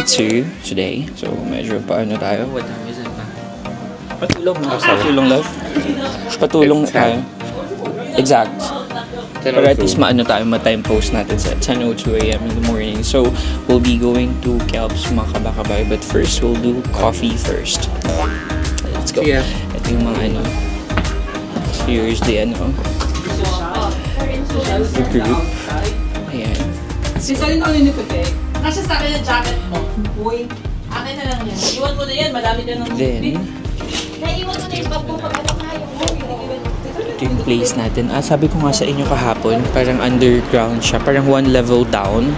day 2 today. So, medyo paano tayo? What time is it na? Patulong na. Patulong, love. Patulong na tayo. Exact. Pero at least maano tayo, ma-time post natin sa 10:02 AM in the morning. So, we'll be going to Kelps, mga kabakabay. But first, we'll do coffee first. Let's go. Yeah. Ito yung mga ano. Here's the ano. The group. Ayan. Sisalin ko rin yung puti. Kasi sa akin yung jacket mo. Uy, akin na lang yan. Iwan mo na yan, madami ka nang Then, Naiwan mo na yung bag mo pag alam na yung ito yung place natin. Sabi ko nga sa inyo kahapon, parang underground siya. Parang one level down.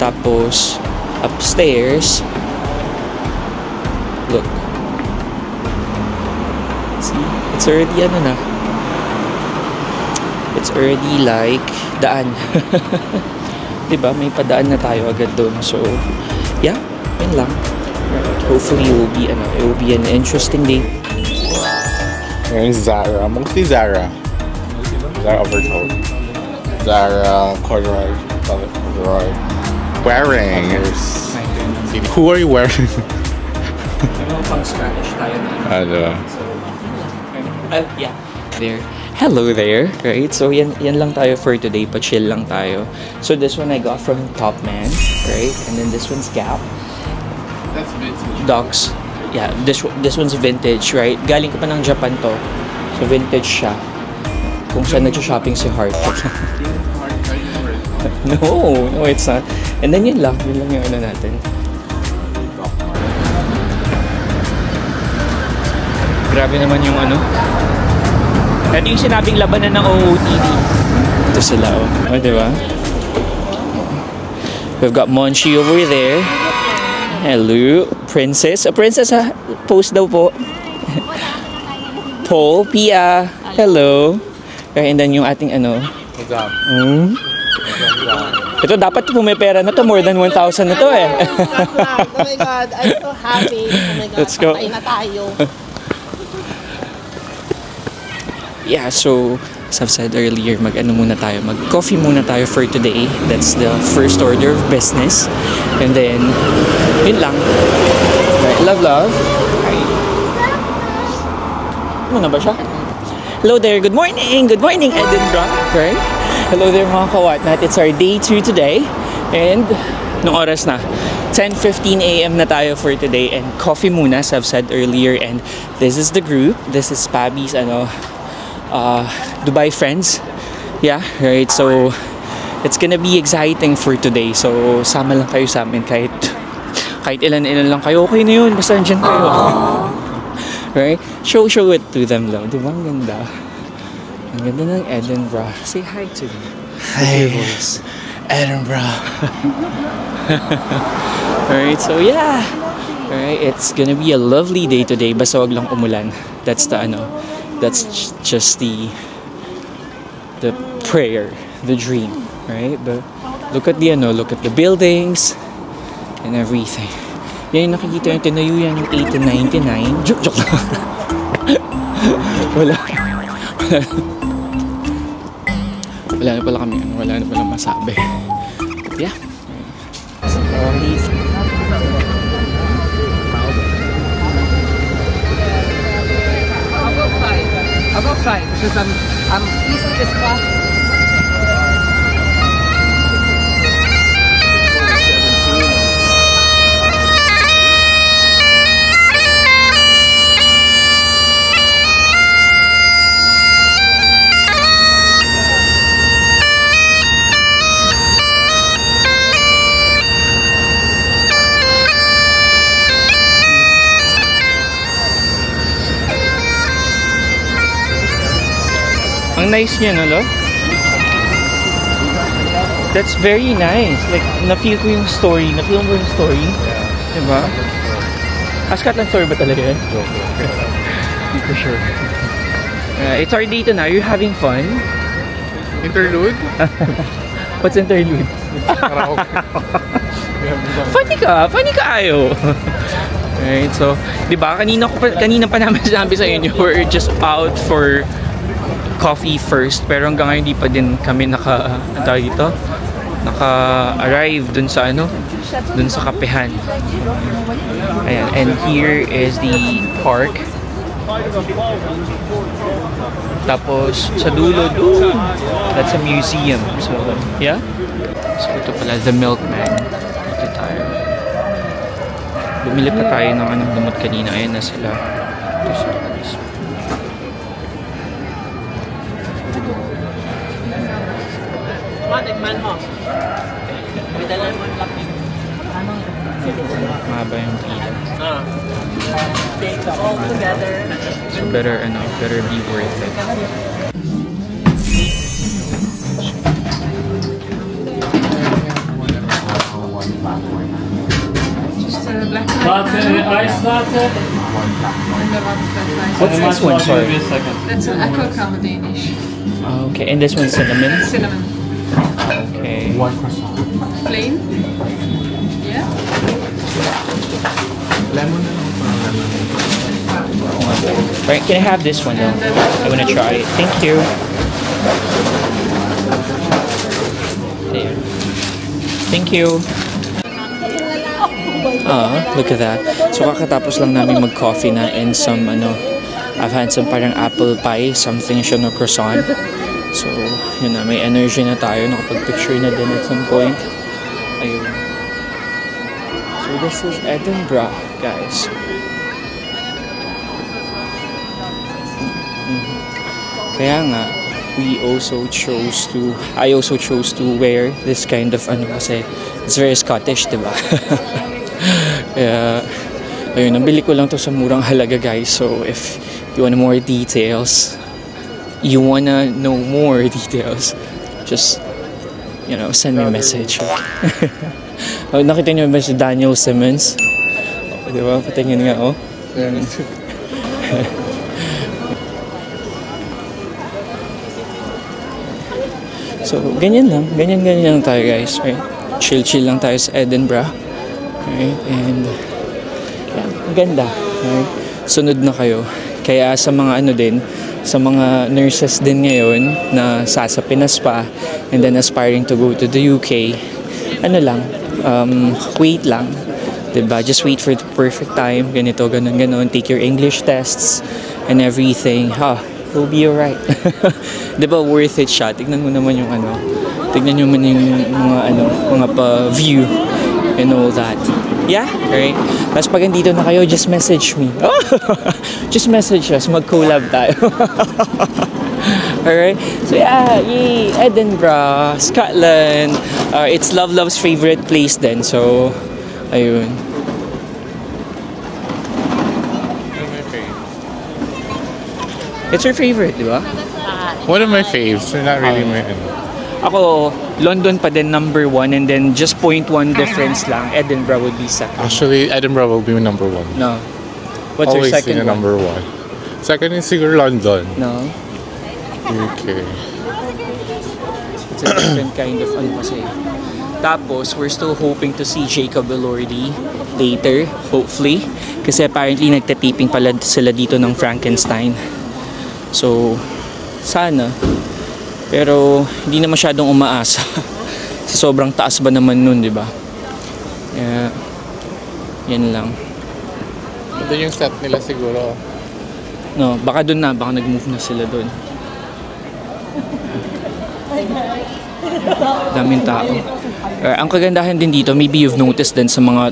Tapos, upstairs. Look. See? It's already ano na. It's already like daan. Diba? May padaan na tayo agad doon. So, yeah. Yun lang. Hopefully, it will be an interesting day. Here's Zara. Mostly Zara. Zara overcoat. Zara corduroy. Wearing. Who are you wearing? Pang Spanish tayo na. Yeah. There. Hello there. Right? So, yan lang tayo for today. Pa-chill lang tayo. So, this one I got from Topman. Right? And then this one's Gap. That's vintage. Docs. Yeah, this one's vintage, right? Galing ko pa ng Japan to. So, vintage siya. Kung saan nag-shopping si Heart. No, it's not. And then yun lang yung ano natin. Grabe naman yung ano. Ito yung sinabing labanan ng OOTD. Ito sila, oh. Oh, diba? We've got Monchi over there. Hello, Princess. Princess, ha? Post daw po. Paul, Pia. Hello. And then yung ating ano. Ito dapat kung may pera na to, more than 1,000 na to eh. Oh my God, I'm so happy. Oh my God, let's go. Patay na tayo. Yeah, so as I've said earlier, mag-coffee muna tayo for today. That's the first order of business. And then, yun lang. Right, love. Hi. Muna ba siya? Hello there, good morning! Good morning, Edinburgh! Right? Hello there mga kawatnat. It's our day 2 today. And, nung oras na? 10:15 AM na tayo for today. And coffee muna, as I've said earlier. And this is the group. This is Pabi's, Dubai friends. Yeah, right. So, it's gonna be exciting for today. So, sama lang kayo sa amin kahit ilan-ilan lang kayo. Okay na yun. Basta andyan kayo. Right? Show it to them lang. Diba? Ang ganda. Ang ganda ng Edinburgh. Say hi to them. Hi, Edinburgh. Alright, so yeah. Alright, it's gonna be a lovely day today. Basta wag lang umulan. That's just the prayer, the dream, right? But look at the buildings and everything. Yan yung nakikita yung tinayo yan yung 1899. Joke lang. Wala na pala kami, wala na pala masabi. But yeah. I'll go 5 because I'm easy to spot. Ang nice niya, no, love? That's very nice. Like, na-feel ko yung story. Na-feel mo yung story. Diba? Scotland story ba talaga yan? For sure. It's our day to now. You're having fun? Interlude? What's interlude? Funny ka ayo. Right, so, diba, kanina pa namin sinabi sa inyo, we're just out for coffee first, pero hanggang ngayon di pa din kami naka-arrive dun sa ano, dun sa kapehan. Ayan, and here is the park. Tapos sa dulo doon, that's a museum. So yeah, so ito pala the milkman. Ito tayo. Bumili pa tayo ng anong gamot kanina. Ayan na sila. Ito sa Tikman mo. May dalan mo lang. mahaba yung pila. Take all together. So better be worth it. Just a black Latte, ice latte. What's this one? Sorry. That's an aqua Danish. Okay, and this one's cinnamon? Cinnamon. Okay. One croissant. Plain? Yeah. Lemon and lemon. Right, can I have this one though? I wanna try it. Thank you. There. Thank you. Look at that. So kakatapos lang namin mag-coffee na and some I've had some parang apple pie, something siya na croissant. So, yun na, may energy na tayo. Nakapag-picture na din at some point. Ayun. So, this is Edinburgh, guys. Kaya nga, I also chose to wear this kind of kasi it's very Scottish, diba? Kaya, ayun, nabili ko lang to sa murang halaga, guys. So, if you want more details, you wanna know more details, just, send me a message. Nakita niyo ba si Daniel Simmons? Diba? Patingin nga, oh. So, ganyan lang tayo, guys, right? Chill lang tayo sa Edinburgh, right? And, yeah, ganda, right? Sunod na kayo. Kaya sa mga sa mga nurses din ngayon na sa Pinas pa and then aspiring to go to the UK, wait lang, diba? Just wait for the perfect time, ganito, ganon, take your English tests and everything, you'll be alright. Diba, worth it siya? Tignan mo naman yung tignan nyo man yung mga pa-view and all that. Yeah, right? Tapos pag andito na kayo, just message me. Just message us, mag-collab tayo. Alright? So yeah, yay! Edinburgh, Scotland. It's Love's favorite place then. So, ayun. It's her favorite, di ba? One of my faves. They're not really my Ako, London pa din number 1 and then just 0.1 difference lang. Edinburgh would be second. Actually, Edinburgh will be my number 1. No. What's Always your second one? number 1. Second is siguro London. No. UK. It's a different kind of kasi. Tapos, we're still hoping to see Jacob Elordi later, hopefully. Kasi apparently nagtataping pala sila dito ng Frankenstein. So, sana. Pero, hindi na masyadong umaasa. Sobrang taas ba naman nun, di ba? Yan lang. Ito yung set nila siguro. No, baka dun na. Baka nag-move na sila dun. Daming tao. Ang kagandahan din dito, maybe you've noticed din sa mga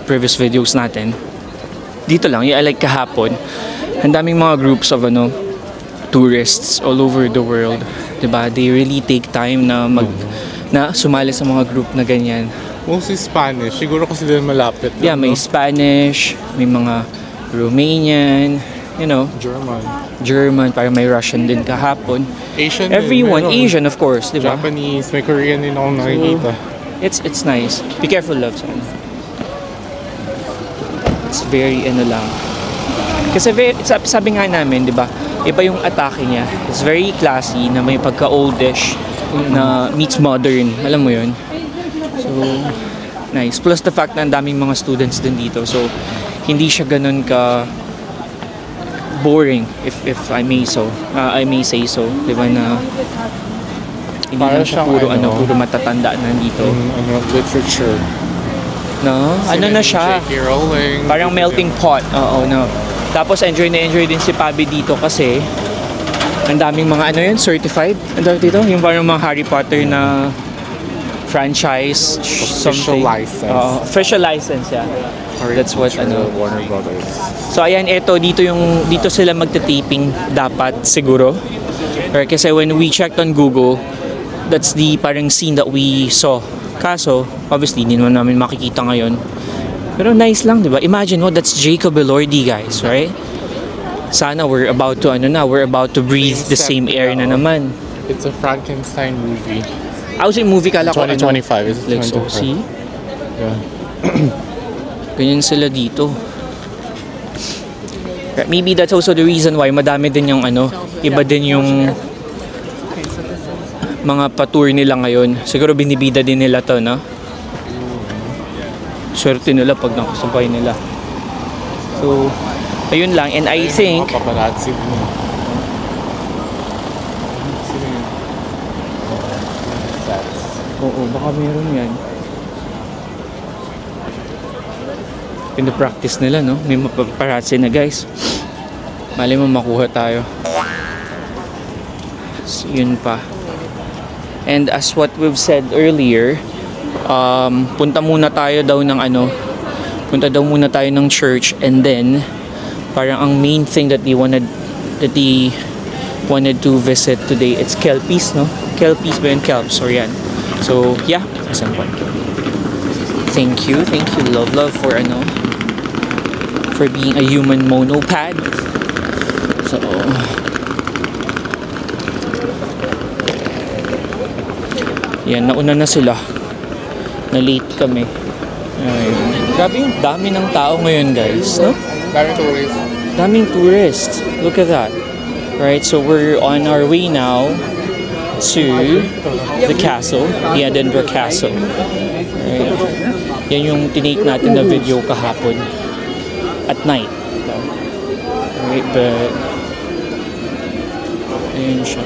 previous videos natin. Dito lang, like kahapon, ang daming mga groups of tourists all over the world. Diba? They really take time na sumali sa mga group na ganyan. Mostly Spanish. Siguro kasi din malapit. Yeah, may Spanish, may mga Romanian, German, parang may Russian din kahapon. Asian Everyone, din, Asian of course, diba? Japanese, may Korean din akong nakikita. It's nice. Be careful, love. It's very lang. Kasi sabi nga namin, diba? Iba yung atake niya. It's very classy na may pagka-oldish na meets modern. Alam mo yun? So, nice. Plus the fact na ang daming mga students din dito. So, hindi siya ganun ka boring if I may say so. Diba na Hindi Para lang siya siyang puro, ano, puro matatanda nandito. literature. No? Ano na siya? J.K. Rowling. Parang melting pot. Oo, no. Tapos enjoy na enjoy din si Pabi dito kasi ang daming mga ano yun, certified. Ang dami dito, yung parang mga Harry Potter na franchise, Official something. license. Official license, yeah. That's what, Warner Brothers. So ayan, dito sila magta-taping dapat siguro. Or kasi when we checked on Google, that's the parang scene that we saw. Kaso, obviously, hindi naman namin makikita ngayon. Pero nice lang, di ba? Imagine mo, that's Jacob Elordi, guys, right? Sana we're about to breathe the same air na naman. It's a Frankenstein movie. I was in movie, kala ko 2025. Is it like, so, 2025? see? Yeah. Ganyan sila dito. Maybe that's also the reason why madami din yung iba din yung mga pa-tour nila ngayon. Siguro binibida din nila to, no? Swerte nila pag nakasabay nila. So, ayun lang. And I think Mga paparazzi din. oo, baka meron yan. Pinapractice nila, no? May mapaparazzi na, guys. Mali mo makuha tayo. So, yun pa. And as what we've said earlier, punta muna tayo daw ng punta daw muna tayo ng church, and then parang ang main thing that they wanted to visit today, it's Kelpies, no? Kelpies ba yun? Kelps, or yan. So, yeah. Thank you, love for being a human monopad. So, yan, nauna na sila. Na-late kami. Ayun. Grabe yung dami ng tao ngayon, guys, no? Daming tourists. Look at that. Right, so we're on our way now to the castle, the Edinburgh Castle. Right. Yan yung tinake natin na video kahapon at night. Right, but ayun siya.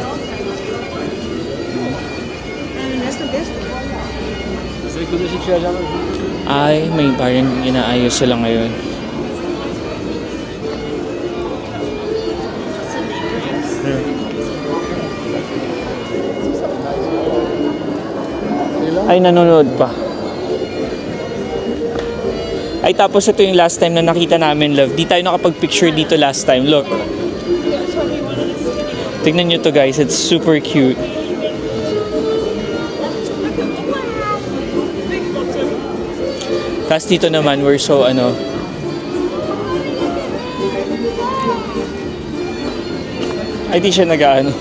Ay, may parang inaayos sila ngayon. Ay, nanonood pa. Ay, tapos ito yung last time na nakita namin, love. Di tayo nakapag-picture dito last time. Look. Tignan nyo to, guys. It's super cute. Tapos dito naman, we're so, ay, di siya nag-ano.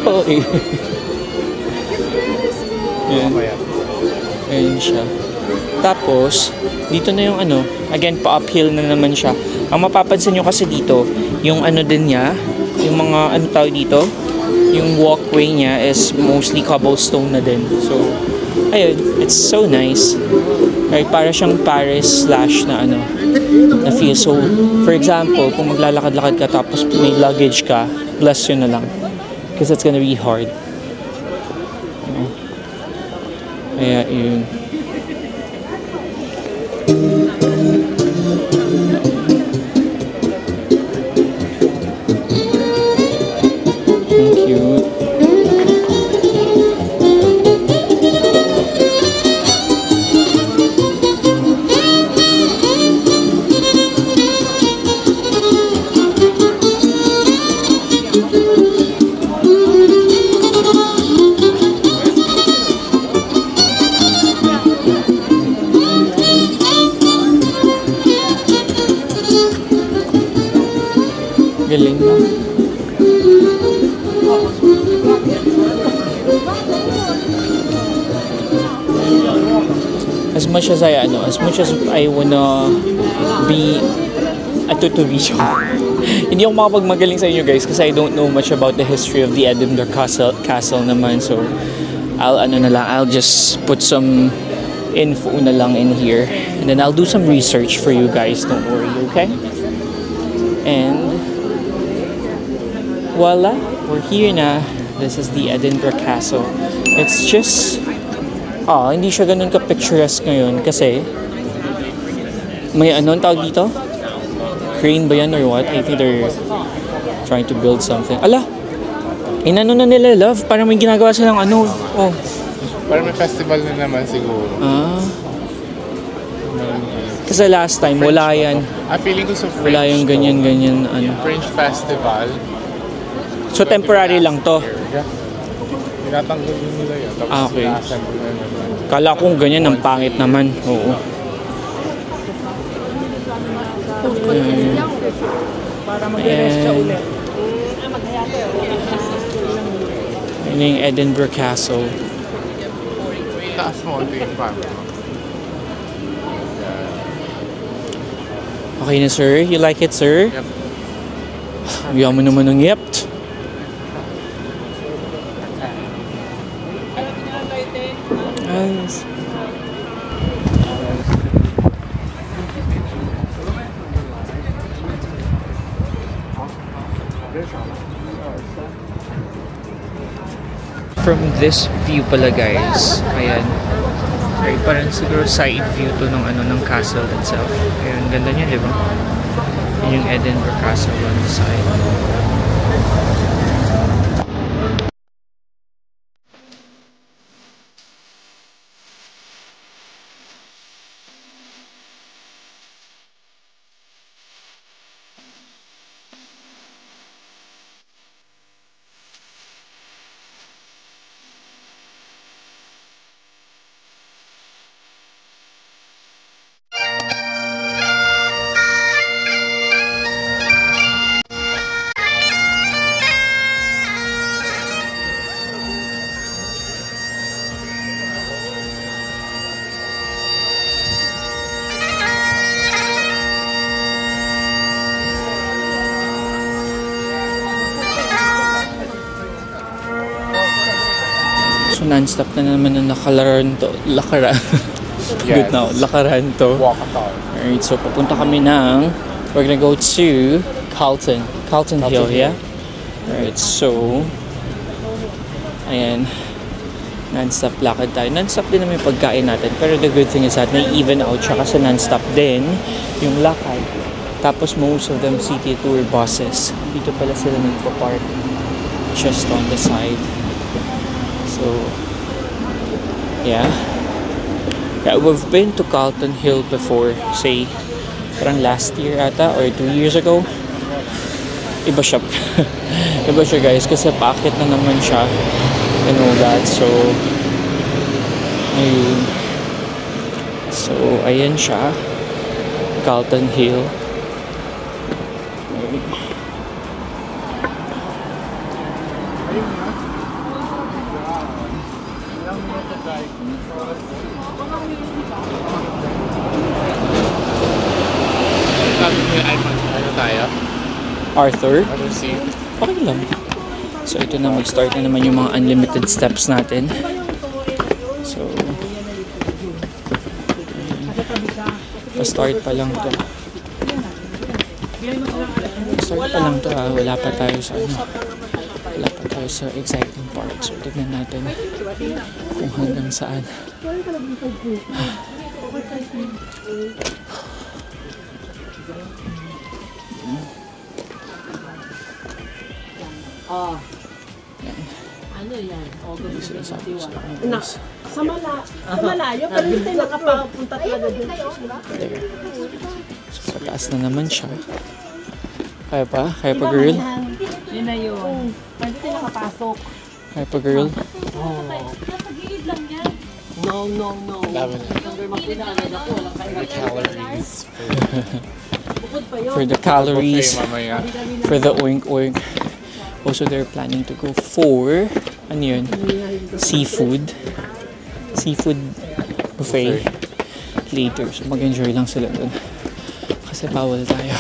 Okay. Yan. Ayan siya. Tapos, dito na yung again, pa-uphill na naman siya. Ang mapapansin nyo kasi dito, yung din niya, yung mga tawag dito, yung walkway niya is mostly cobblestone na din. So, ayun, it's so nice. Right, para siyang Paris / na na feel. So, for example, kung maglalakad-lakad ka tapos may luggage ka, bless yun na lang. Because it's gonna be hard. Kaya yun. Thank you. Galing na. As much as I wanna be a tutorial. Hindi ako makapagmagaling sa inyo, guys, kasi I don't know much about the history of the Edinburgh Castle naman. So I'll just put some info na lang in here, and then I'll do some research for you guys. Don't worry, okay? And voila, we're here na. This is the Edinburgh Castle. It's just... hindi siya ganun ka-picturesque ngayon kasi may anong tawag dito? Crane ba yan or what? I think they're trying to build something. Ala! Inano na nila, love. Parang may ginagawa silang ano. Oh. Parang may festival na naman siguro. Kasi last time, wala yan. Feeling ko sa French. Wala yung ganyan-ganyan ano. French festival. So temporary lang to. Tinatanggal din nila yun. Tapos Okay. sinaassemble na naman. Kala kong ganyan, ang pangit naman. Oo. Para mag-rest siya ulit. Yun yung Edinburgh Castle. Taas mo konti yung pang. Okay na, sir? You like it, sir? Yep. Bigyan mo naman ng yep. Nice. From this view pala, guys. Ayan. Ay, parang siguro side view to ng castle itself. Ayan, ganda niya, di ba? Yun yung Edinburgh Castle on the side. So non-stop na naman na lakaran to. Good now. Lakaran to. Walkathon. Alright, so papunta kami ng... We're gonna go to Carlton. Carlton Hill, yeah? Alright, so... Ayan. Non-stop lakad tayo. Non-stop din naman yung pagkain natin. Pero the good thing is that may even out siya kasi non-stop din yung lakad. Tapos most of them city tour buses. Dito pala sila nagpa-park. Just on the side. So, yeah. We've been to Carlton Hill before, say, parang last year ata, or 2 years ago. Iba siya. Iba siya, guys, kasi paakit na naman siya and all that. So, ayun. So, ayan siya. Carlton Hill. Ano tayo? Arthur. Ano seat? Okay lang. So, ito na. Mag-start na naman yung mga unlimited steps natin. So, pa-start pa lang to. Pa-start pa lang to, ha. Wala pa tayo sa wala pa tayo sa exciting part. So, tignan natin kung hanggang saan. Ano yan? Sa malayo, pero hindi tayo nakapapunta talaga dun. There. So, pataas na naman siya. Kaya pa? Kaya pa, girl? Yun na yun. Hindi tayo nakapasok. Kaya pa, girl? Nasa gilid lang yan. No. Dami na. The calories. For the calories, Buffet mamaya. for the oink-oink. Also, they're planning to go for, ano yun? Seafood buffet later. So, mag-enjoy lang sila dun. Kasi bawal tayo.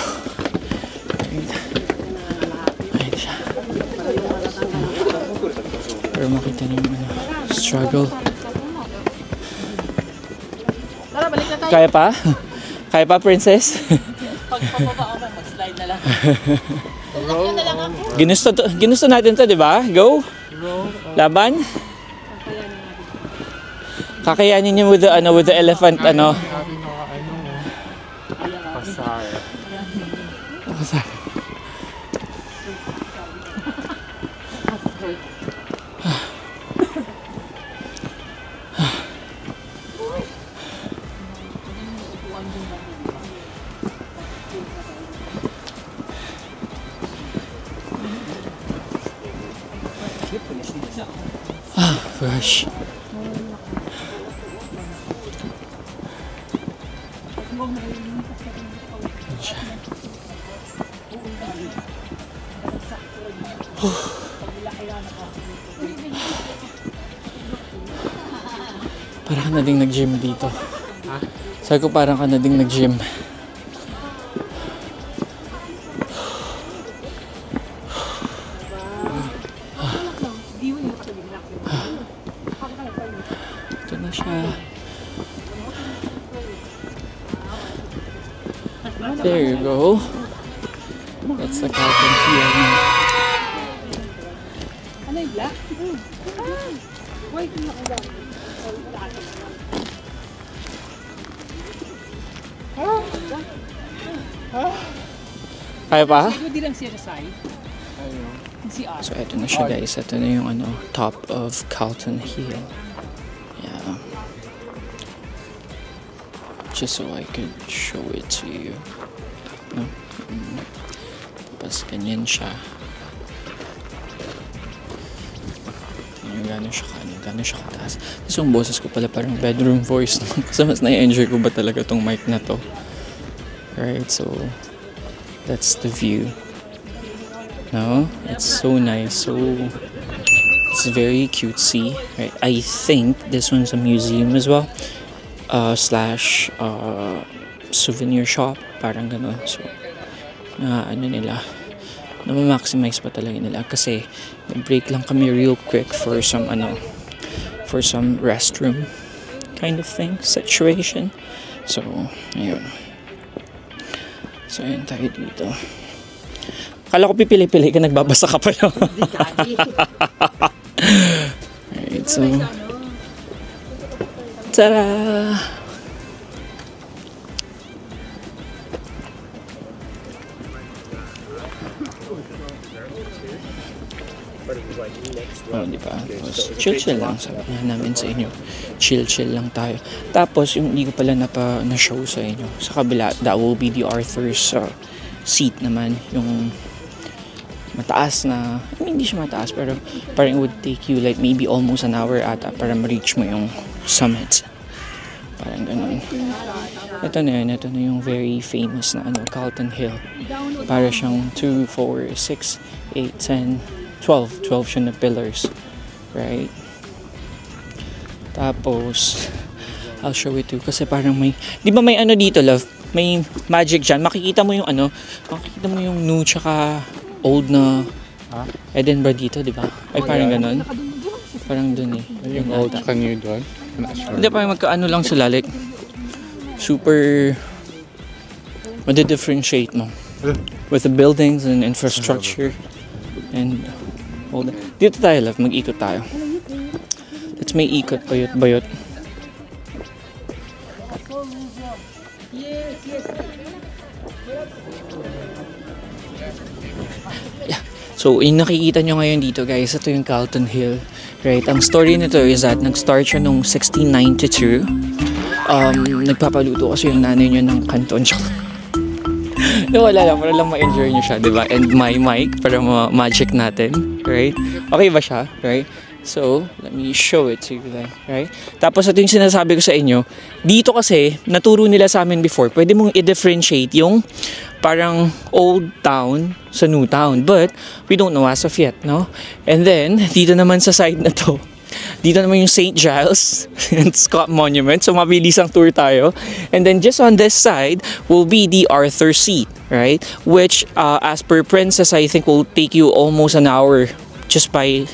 Ayun siya. Pero makita niyo yung struggle. Tara, balik na tayo. Kaya pa? Kaya pa, princess? Pag pababa ako, mag-slide na lang. Ginusto natin to, di ba? Go! Laban? Kakayanin niyo with the elephant, ano? Pasar. Gosh. Parang ka na ding nag-gym dito. Sabi ko parang ka na ding nag-gym. Ito na siya. There you go. That's the Calton Hill. Ano yung black? Wait, Kaya pa? Hindi lang siya sa side. So ito na siya guys. Ito na yung top of Calton Hill. Yeah. Just so I could show it to you. No? Tapos ganyan siya. Gano'n siya kataas. Tapos yung boses ko pala parang bedroom voice. Kasi mas na-enjoy ko ba talaga tong mic na to. Right, so that's the view. No, it's so nice. So it's very cutesy. Right, I think this one's a museum as well. Slash souvenir shop. Parang gano'n. So nila. Na-maximize pa talaga nila kasi nag-break lang kami real quick for some restroom kind of thing situation. So ayun. So ayun tayo dito. Akala ko pipili-pili ka, nagbabasa ka pa lang. Alright, so tada! Oh, di ba? Chill lang, sabi namin sa inyo. Chill lang tayo. Tapos, yung hindi ko pala na-show sa inyo. Sa kabila, that will be the Arthur's seat naman. Yung mataas na, hindi siya mataas, pero parang it would take you like maybe almost an hour ata para ma-reach mo yung summit. Parang ganun. Ito na yung very famous na Calton Hill. Para siyang 2, 4, 6, 8, 10, 12 siya na pillars, right? Tapos I'll show it too kasi parang may, di ba may dito, love? May magic dyan. Makikita mo yung new tsaka old na Edinburgh dito, di ba? Ay parang ganun. Parang dun eh. Yung old tsaka new doon? Hindi, parang magkaano lang sila, like super madi-differentiate mo with the buildings and infrastructure and all that. Dito tayo, love, mag-ikot tayo. Let's may ikot, bayot. Yeah. So, yung nakikita nyo ngayon dito, guys, ito yung Calton Hill. Right? Ang story nito is that nag-start siya noong 1692. Nagpapaluto kasi yung nanay nyo ng kanton. No, wala lang, para lang ma-enjoy nyo siya, diba? And my mic, para ma-magic natin, right? Okay ba siya, right? So, let me show it to you then, right? Tapos ito yung sinasabi ko sa inyo, dito kasi, naturo nila sa amin before, pwede mong i-differentiate yung parang old town sa new town, but we don't know as of yet, no? And then, dito naman sa side na to, dito naman yung St. Giles and Scott Monument. So, mabilis ang tour tayo. And then, just on this side will be the Arthur Seat, right? Which, as per Princess, I think will take you almost an hour just by,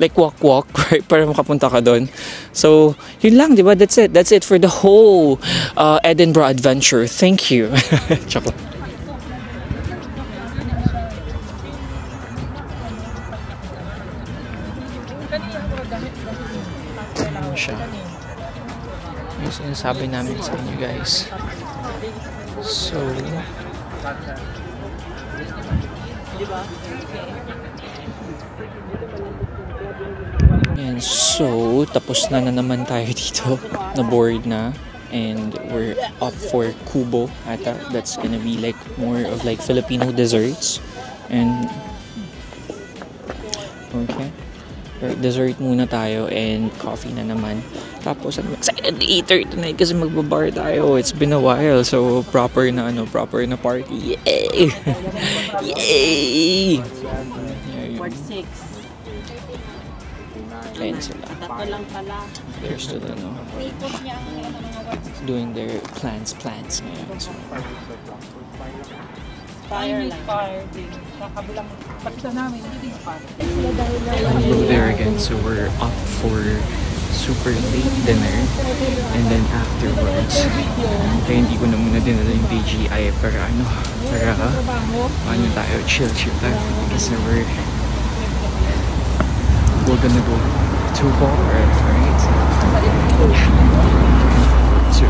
like, walk, right? Para makapunta ka doon. So, yun lang, di ba? That's it. That's it for the whole Edinburgh adventure. Thank you. Chocolate. sinasabi namin sa inyo guys. So, and so, tapos na naman tayo dito. Na-bored na. And we're up for Kubo ata. That's gonna be like more of like Filipino desserts. And okay, dessert muna tayo and coffee na naman. Tapos I'm excited later tonight kasi magbabar tayo. It's been a while, so proper na party. Yay! Yay! Ward 6. Ayun sila. Tatlo lang pala. They're still doing their plans ngayon. So, we'll go there again. So we're up for super late dinner. And then afterwards, kaya hindi ko na muna dinala yung DJI para tayo, chill tayo. Kasi we're gonna go to bars, right? So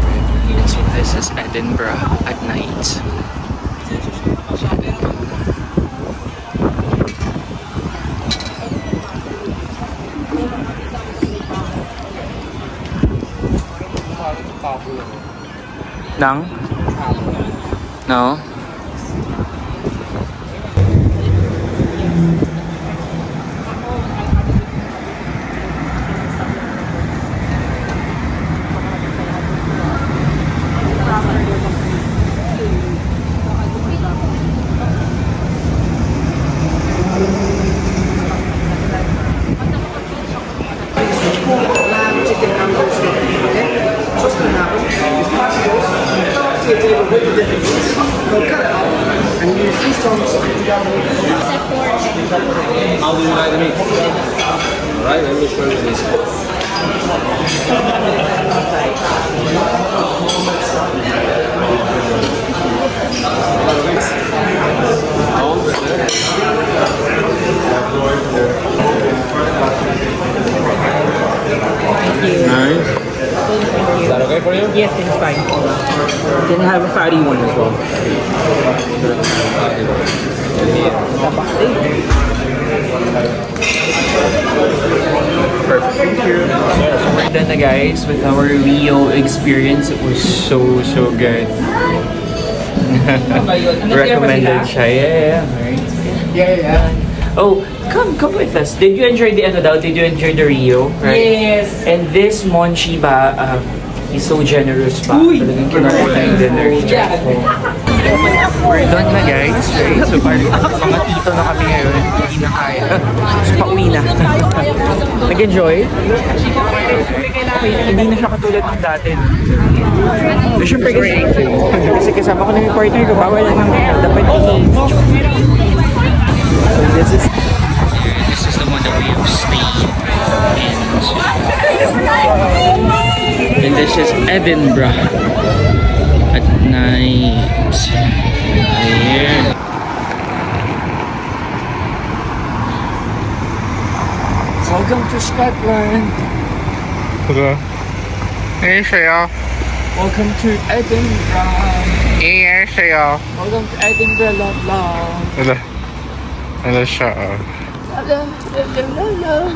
this is Edinburgh at night. No? How do you like the meat? Alright, let me show you this. Nice. Is that okay for you? Yes, it's fine. Can I have a fatty one as well? Perfect. Thank you. We're done na guys with our Rio experience. It was so good. Recommended siya. Yeah. Oh, come with us. Did you enjoy the Did you enjoy the Rio? Right? Yes. And this Monchi ba, he's so generous pa. Talagang kinakain dinner niya. We're done na guys, right? So parang mga tito na kami ngayon. Hindi na kaya. So pauwi na. Nag-enjoy? Hindi na siya katulad ng dati. So syempre kasi kasama ko na yung partner ko, bawal lang dapat so this is the one that we have stayed in. And this is Edinburgh at night. Ayan. Welcome to Scotland. Hello. 안녕하세요. Welcome to Edinburgh. 안녕하세요. Welcome to Edinburgh, love. Hello, shut up. Hello.